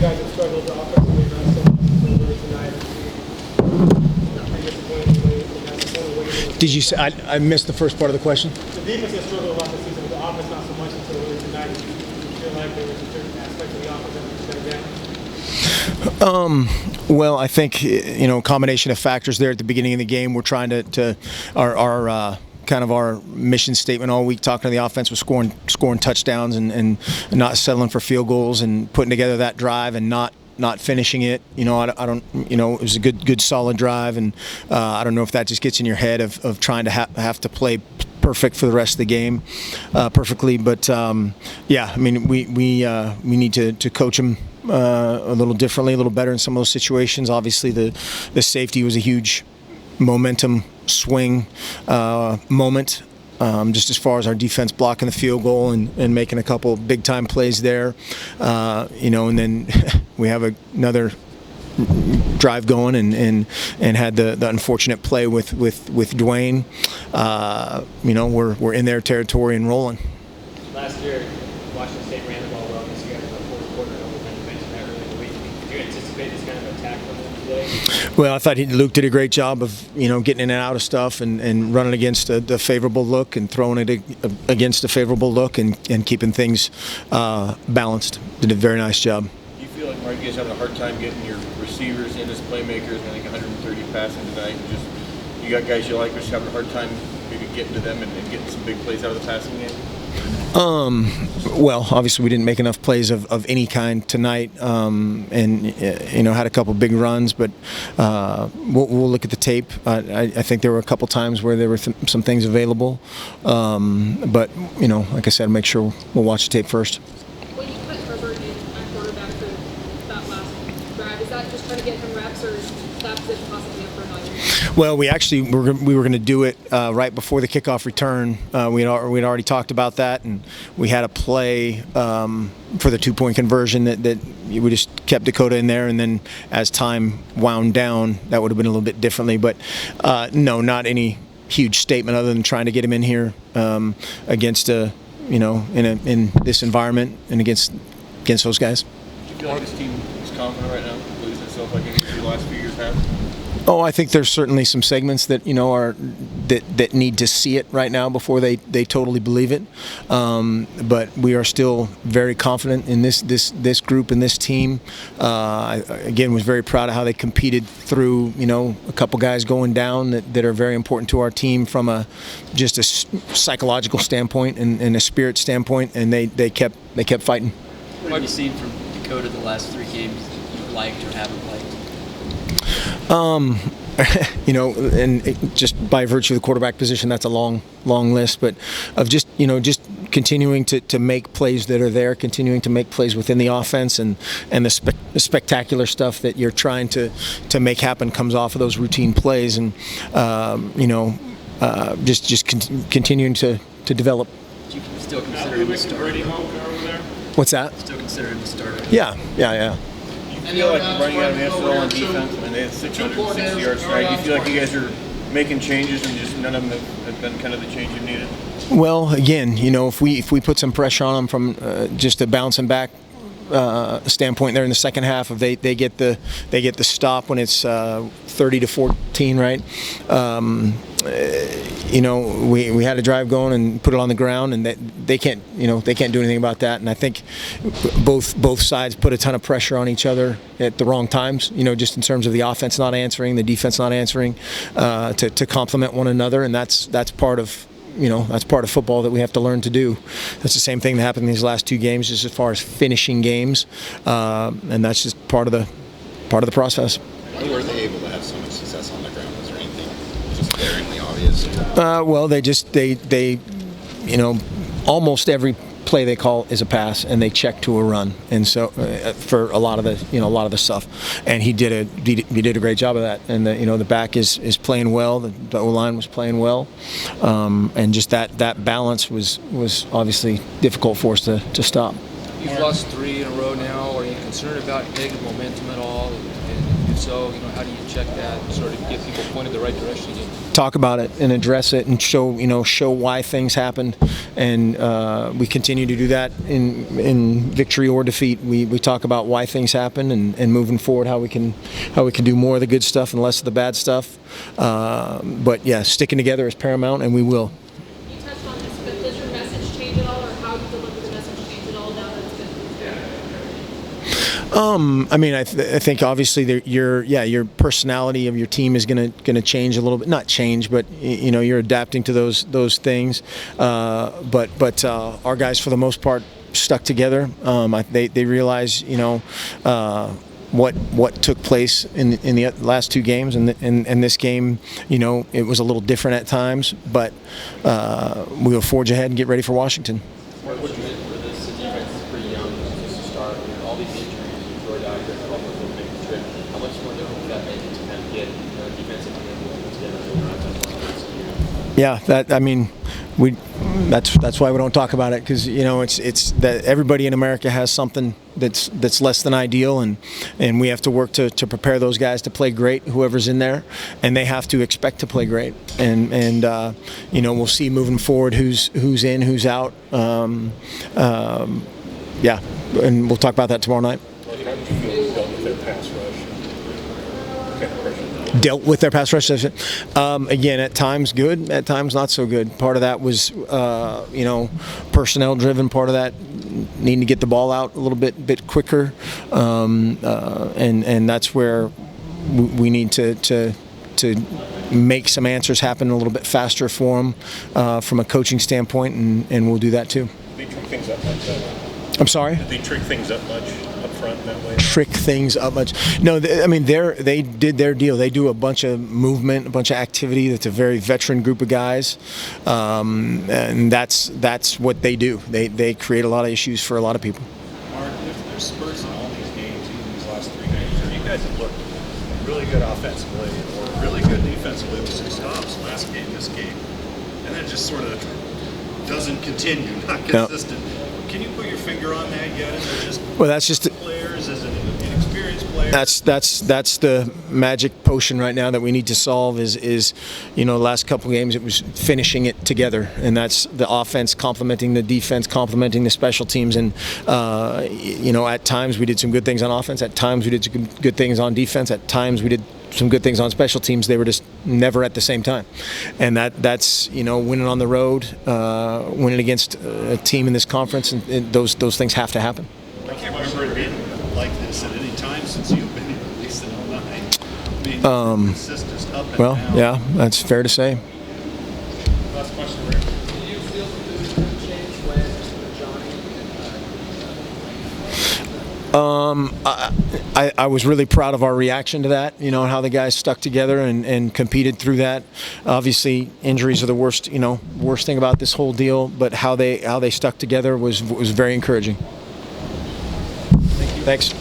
guys have struggled offensively not so much earlier tonight. Did you say, I missed the first part of the question? The defense has struggled a lot this season, but the offense not so much until earlier tonight. Do you feel like there was a certain aspect of the offense that was shut down? Well, I think, combination of factors there at the beginning of the game. We're trying to our kind of our mission statement all week talking to the offense was scoring touchdowns and not settling for field goals and putting together that drive and not finishing it. I don't. It was a good solid drive, and I don't know if that just gets in your head of trying to have to play perfect for the rest of the game perfectly. But yeah, I mean, we need to coach them a little differently, a little better in some of those situations. Obviously, the safety was a huge momentum swing moment. Just as far as our defense blocking the field goal and making a couple big time plays there, and then we have another drive going and had the unfortunate play with Dwayne. We're in their territory and rolling. Last year, Washington State ran the ball well against you guys in the fourth quarter. You mentioned that earlier in the week. Do you anticipate this kind of attack from them today? Well, I thought Luke did a great job of getting in and out of stuff and running against the favorable look and throwing it against a favorable look and keeping things balanced. Did a very nice job. Do you feel like, Mark, you guys having a hard time getting your receivers in as playmakers? I think 130 passing tonight. And just you got guys you like, just having a hard time maybe getting to them and getting some big plays out of the passing game? Well, obviously we didn't make enough plays of any kind tonight, and had a couple big runs. But we'll look at the tape. I think there were a couple times where there were some things available, but like I said, make sure we'll watch the tape first. When you put Herbert in at quarterback for that last drive, is that just trying to get him reps, or is that position possibly up for evaluation? Well, we were going to do it right before the kickoff return. We'd already talked about that, and we had a play for the 2-point conversion that we just kept Dakota in there, and then as time wound down, that would have been a little bit differently. But no, not any huge statement other than trying to get him in here against in this environment and against those guys. Do you feel like this team is confident right now, losing itself like the last few years have? Oh, I think there's certainly some segments that that need to see it right now before they totally believe it. But we are still very confident in this group and this team. I again was very proud of how they competed through a couple guys going down that are very important to our team from just a psychological standpoint and a spirit standpoint, and they kept fighting. What have you seen from Dakota the last 3 games you've liked or haven't liked? And just by virtue of the quarterback position, that's a long list, but of just continuing to make plays that are there, continuing to make plays within the offense, and the spectacular stuff that you're trying to make happen comes off of those routine plays, and continuing to develop. Do you still consider him a starter? What's that? Still consider him a starter? Yeah. I feel like running out of Minnesota on defense when they had 660 yards tonight. Do you feel like you guys are making changes and just none of them have been kind of the change you needed? Well, again, if we put some pressure on them from just a bouncing back standpoint there in the second half, if they get the stop when it's 30-14, right? We had a drive going and put it on the ground, and they can't do anything about that. And I think both sides put a ton of pressure on each other at the wrong times. Just in terms of the offense not answering, the defense not answering, to complement one another, and that's part of. That's part of football that we have to learn to do. That's the same thing that happened in these last 2 games, just as far as finishing games, and that's just part of the process. Why were they able to have so much success on the ground? Was there anything just glaringly obvious? Well, they almost every play they call is a pass, and they check to a run, and so for a lot of the stuff, and he did a great job of that, and the back is playing well, the O-line was playing well, and just that balance was obviously difficult for us to stop. You've lost 3 in a row now. Are you concerned about negative momentum at all? And if so, how do you check that and sort of get people pointed the right direction again? Talk about it and address it and show why things happened, and we continue to do that in victory or defeat. We talk about why things happen and moving forward how we can do more of the good stuff and less of the bad stuff. But yeah, sticking together is paramount, and we will. You touched on this, but does your message change at all, or how you deliver the message change at all now that it's been I mean, I think obviously your personality of your team is gonna change a little bit. Not change, but you're adapting to those things. But our guys, for the most part, stuck together. They realize what took place in the last two games, and this game, it was a little different at times. But we'll forge ahead and get ready for Washington. What would you for this? The defense is pretty young just to start. All these injuries, you throw it out here, help with a big trip. How much more difficult would that make it to kind of get defensive together? Yeah, that's why we don't talk about it, because it's that everybody in America has something that's less than ideal, and we have to work to prepare those guys to play great, whoever's in there, and they have to expect to play great, and we'll see moving forward who's in, who's out. Yeah, and we'll talk about that tomorrow night. Dealt with their pass rush. Again, at times good, at times not so good. Part of that was, personnel driven. Part of that needing to get the ball out a little bit quicker, and that's where we need to make some answers happen a little bit faster for them from a coaching standpoint, and we'll do that too. Did they trick things up much? I'm sorry? Did they trick things up much up front that way? Trick things up much? No, they did their deal. They do a bunch of movement, a bunch of activity. That's a very veteran group of guys, and that's what they do. They create a lot of issues for a lot of people. Mark, there's spurts in all these games, even these last 3 games, where you guys have looked really good offensively or really good defensively with 6 stops last game, this game, and then just sort of doesn't continue, not consistent. No. Can you put your finger on that yet? Is it just that's just players? Is it inexperienced players? That's the magic potion right now that we need to solve. Is the last couple of games it was finishing it together, and that's the offense complementing the defense, complementing the special teams, and at times we did some good things on offense. At times we did some good things on defense. At times we did some good things on special teams. They were just never at the same time, and that's winning on the road, winning against a team in this conference, and those things have to happen. I can't remember it being like this at any time since you've been here, at least in 09. I mean, consistent up and well, down. yeah, that's fair to say. Last question, Rick. Do you feel that there's a change when Johnny I was really proud of our reaction to that, and how the guys stuck together and competed through that. Obviously, injuries are the worst thing about this whole deal, but how they stuck together was very encouraging. Thanks.